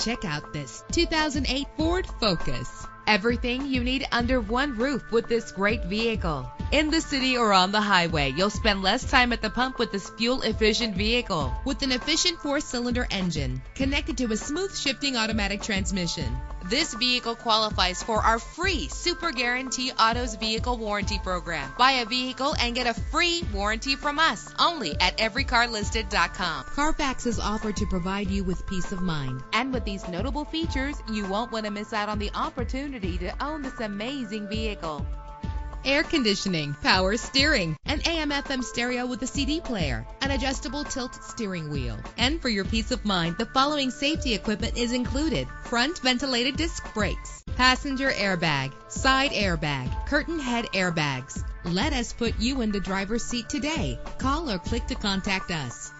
Check out this 2008 Ford Focus. Everything you need under one roof with this great vehicle. In the city or on the highway, you'll spend less time at the pump with this fuel-efficient vehicle. With an efficient 4-cylinder engine connected to a smooth shifting automatic transmission, this vehicle qualifies for our free Super Guarantee Autos Vehicle Warranty Program. Buy a vehicle and get a free warranty from us only at everycarlisted.com. Carfax is offered to provide you with peace of mind. And with these notable features, you won't want to miss out on the opportunity to own this amazing vehicle. Air conditioning, power steering, an AM/FM stereo with a CD player, an adjustable tilt steering wheel. And for your peace of mind, the following safety equipment is included: front ventilated disc brakes, passenger airbag, side airbag, curtain head airbags. Let us put you in the driver's seat today. Call or click to contact us.